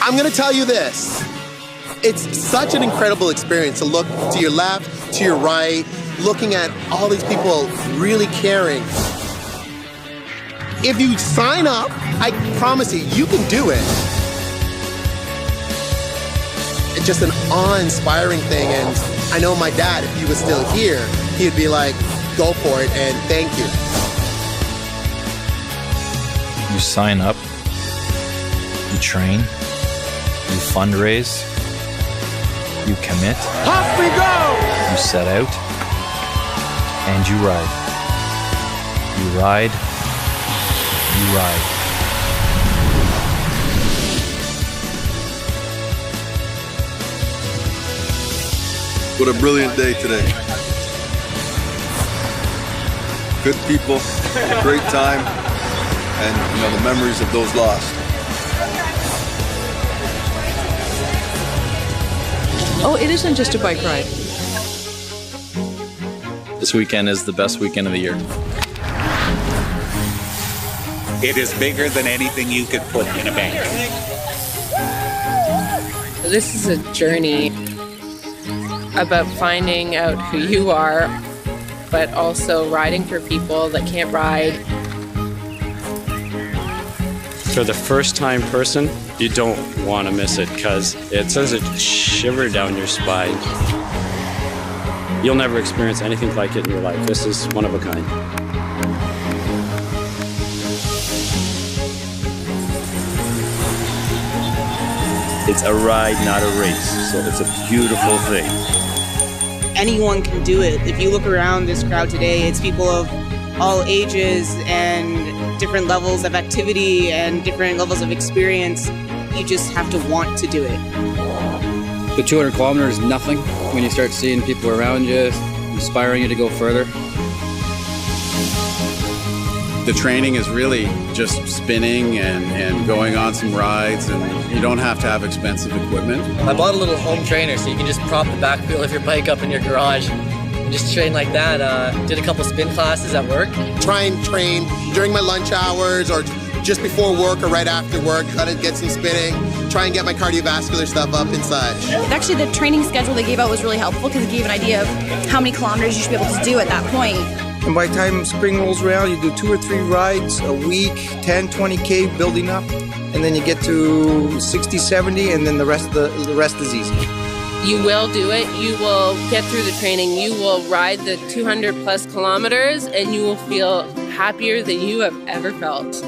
I'm gonna tell you this. It's such an incredible experience to look to your left, to your right, looking at all these people really caring. If you sign up, I promise you can do it. It's just an awe-inspiring thing, and I know my dad, if he was still here, he'd be like, go for it, and thank you. You sign up, you train, you fundraise, you commit. Off we go! You set out, and you ride. You ride, you ride. What a brilliant day today. Good people, great time, and the memories of those lost. Oh, it isn't just a bike ride. This weekend is the best weekend of the year. It is bigger than anything you could put in a bank. This is a journey about finding out who you are, but also riding for people that can't ride. For the first-time person, you don't want to miss it because it sends a shiver down your spine. You'll never experience anything like it in your life. This is one of a kind. It's a ride, not a race, so it's a beautiful thing. Anyone can do it. If you look around this crowd today, it's people of all ages and different levels of activity and different levels of experience. You just have to want to do it. The 200 kilometers is nothing when you start seeing people around you, inspiring you to go further. The training is really just spinning and going on some rides, and you don't have to have expensive equipment. I bought a little home trainer so you can just prop the back wheel of your bike up in your garage and just train like that. Did a couple spin classes at work. Try and train during my lunch hours or just before work or right after work, gotta get some spinning, try and get my cardiovascular stuff up and such. Actually, the training schedule they gave out was really helpful because it gave an idea of how many kilometers you should be able to do at that point. And by the time spring rolls around, you do 2 or 3 rides a week, 10, 20K building up, and then you get to 60, 70, and then the rest is easy. You will do it. You will get through the training. You will ride the 200 plus kilometers and you will feel happier than you have ever felt.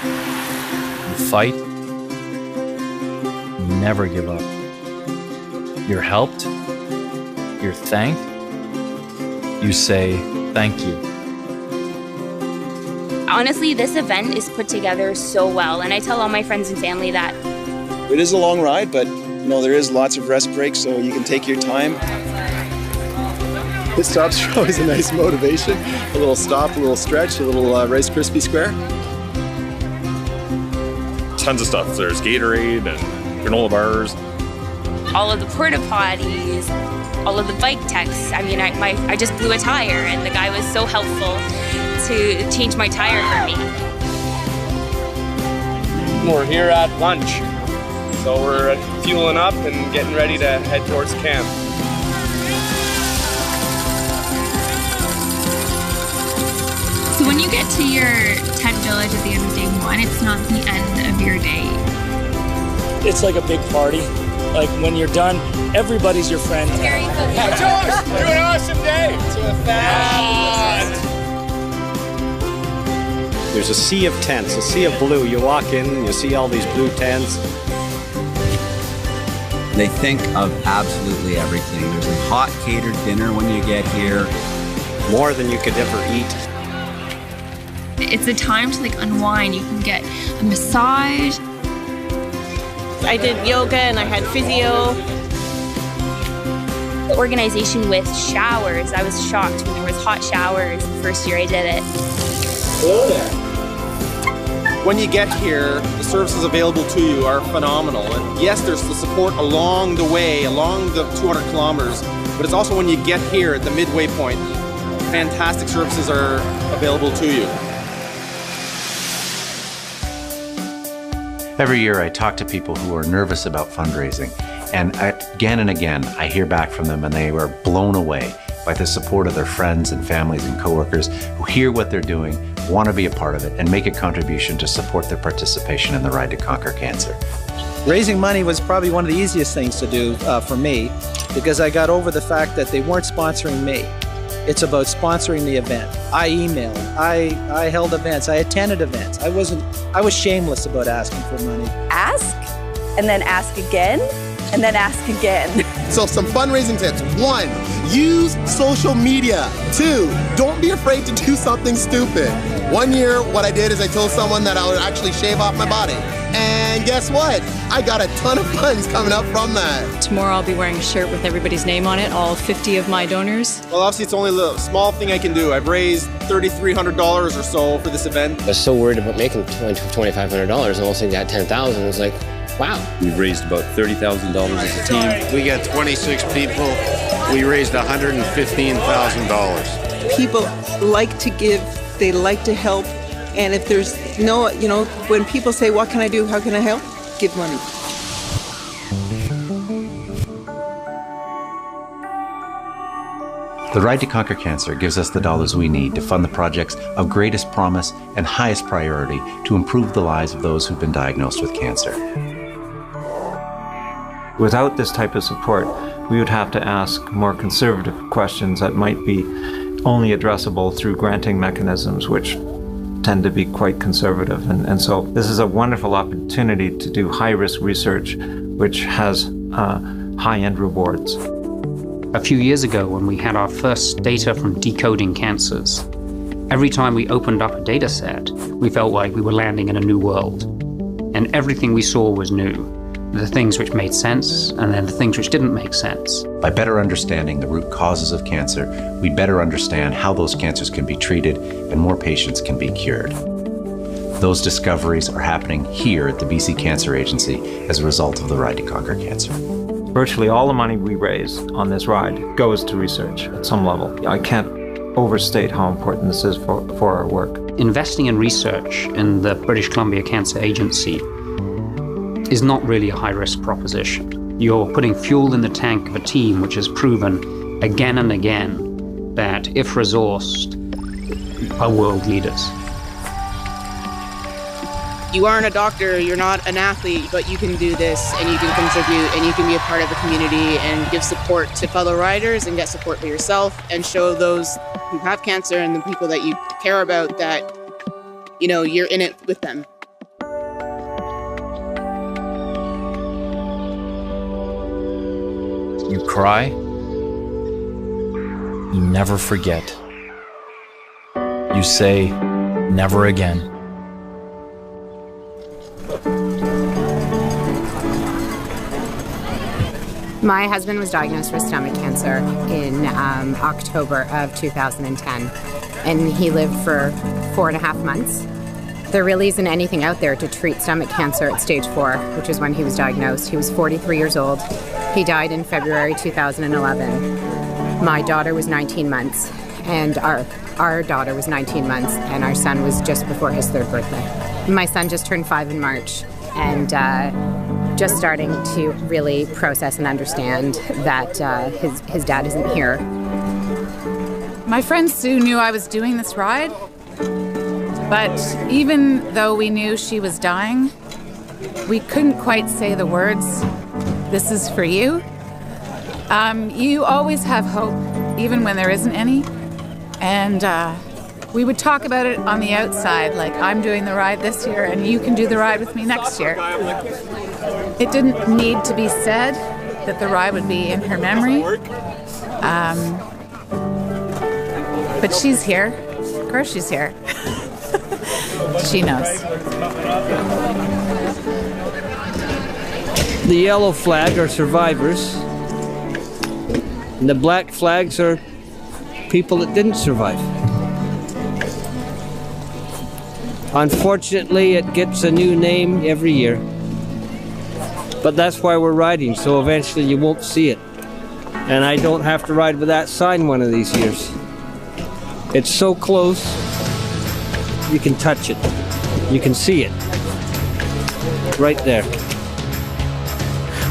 You fight. You never give up. You're helped. You're thanked. You say thank you. Honestly, this event is put together so well, and I tell all my friends and family that. It is a long ride, but there is lots of rest breaks, so you can take your time. Pit stops are always a nice motivation. A little stop, a little stretch, a little Rice Krispie square. Tons of stuff. There's Gatorade and granola bars. All of the porta potties, all of the bike techs. I mean, I just blew a tire and the guy was so helpful to change my tire for me. We're here at lunch. So we're fueling up and getting ready to head towards camp. So when you get to your tent village at the end of day 1, it's not the end of your day. It's like a big party. Like when you're done, everybody's your friend. Yeah, Josh, you're an awesome day. It's a fabulous. There's a sea of tents, a sea of blue. You walk in, you see all these blue tents. They think of absolutely everything. There's a hot catered dinner when you get here. More than you could ever eat. It's a time to unwind. You can get a massage. I did yoga and I had physio. The organization with showers, I was shocked when there was hot showers the first year I did it. Hello there. When you get here, the services available to you are phenomenal. And yes, there's the support along the way, along the 200 kilometers, but it's also when you get here at the midway point, fantastic services are available to you. Every year I talk to people who are nervous about fundraising, and again, I hear back from them and they are blown away by the support of their friends and families and coworkers who hear what they're doing, want to be a part of it, and make a contribution to support their participation in the Ride to Conquer Cancer. Raising money was probably one of the easiest things to do for me, because I got over the fact that they weren't sponsoring me. It's about sponsoring the event. I emailed, I held events, I attended events. I was shameless about asking for money. Ask, and then ask again, and then ask again. So some fundraising tips. 1, use social media. 2, don't be afraid to do something stupid. One year, what I did is I told someone that I would actually shave off my body. And guess what? I got a ton of funds coming up from that. Tomorrow I'll be wearing a shirt with everybody's name on it, all 50 of my donors. Well, obviously it's only a small thing I can do. I've raised $3,300 or so for this event. I was so worried about making $2,500, and almost got $10,000. It was like, wow. We've raised about $30,000 as a team. We got 26 people. We raised $115,000. People like to give, they like to help, and if there's no, when people say, what can I do, how can I help? Give money. The Ride to Conquer Cancer gives us the dollars we need to fund the projects of greatest promise and highest priority to improve the lives of those who've been diagnosed with cancer. Without this type of support, we would have to ask more conservative questions that might be only addressable through granting mechanisms, which tend to be quite conservative. And so this is a wonderful opportunity to do high-risk research, which has high-end rewards. A few years ago, when we had our first data from decoding cancers, every time we opened up a data set, we felt like we were landing in a new world. And everything we saw was new. The things which made sense, and then the things which didn't make sense. By better understanding the root causes of cancer, we better understand how those cancers can be treated and more patients can be cured. Those discoveries are happening here at the BC Cancer Agency as a result of the Ride to Conquer Cancer. Virtually all the money we raise on this ride goes to research at some level. I can't overstate how important this is for our work. Investing in research in the British Columbia Cancer Agency is not really a high-risk proposition. You're putting fuel in the tank of a team which has proven again and again that, if resourced, are world leaders. You aren't a doctor, you're not an athlete, but you can do this and you can contribute and you can be a part of the community and give support to fellow riders and get support for yourself and show those who have cancer and the people that you care about that, you're in it with them. You cry, you never forget. You say, never again. My husband was diagnosed with stomach cancer in October of 2010, and he lived for 4.5 months. There really isn't anything out there to treat stomach cancer at stage 4, which is when he was diagnosed. He was 43 years old. He died in February 2011. My daughter was 19 months, and our daughter was 19 months, and our son was just before his 3rd birthday. My son just turned 5 in March, and just starting to really process and understand that his dad isn't here. My friend Sue knew I was doing this ride, but even though we knew she was dying, we couldn't quite say the words, "This is for you." You always have hope, even when there isn't any. And we would talk about it on the outside, like, I'm doing the ride this year and you can do the ride with me next year. It didn't need to be said that the ride would be in her memory. But she's here. Of course she's here. She knows. The yellow flag are survivors, and the black flags are people that didn't survive. Unfortunately, it gets a new name every year. But that's why we're riding, so eventually you won't see it. And I don't have to ride with that sign one of these years. It's so close, you can touch it. You can see it. right there.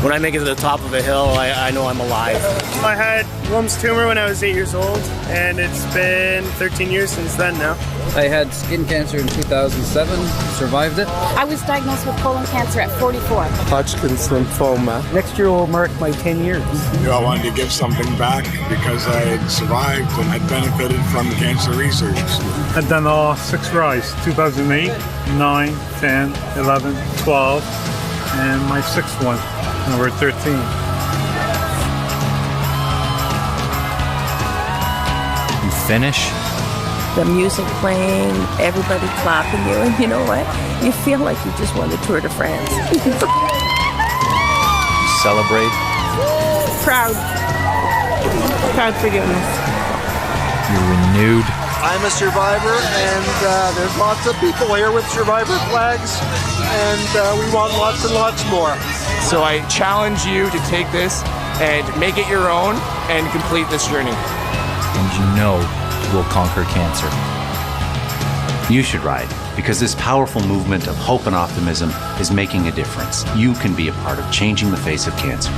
When I make it to the top of a hill, I know I'm alive. I had Wilms tumor when I was 8 years old, and it's been 13 years since then now. I had skin cancer in 2007, survived it. I was diagnosed with colon cancer at 44. Hodgkin's lymphoma. Next year will mark my 10 years. I wanted to give something back because I had survived and had benefited from cancer research. I've done all 6 rides, 2008, 9, 10, 11, 12, and my 6th one, number 13. You finish. The music playing, everybody clapping you, and you know what? You feel like you just won the Tour de France. You celebrate. Proud. Proud for doing this. You're renewed. I'm a survivor, and there's lots of people here with survivor flags, and we want lots and lots more. So I challenge you to take this and make it your own and complete this journey. And you know will conquer cancer. You should ride, because this powerful movement of hope and optimism is making a difference. You can be a part of changing the face of cancer.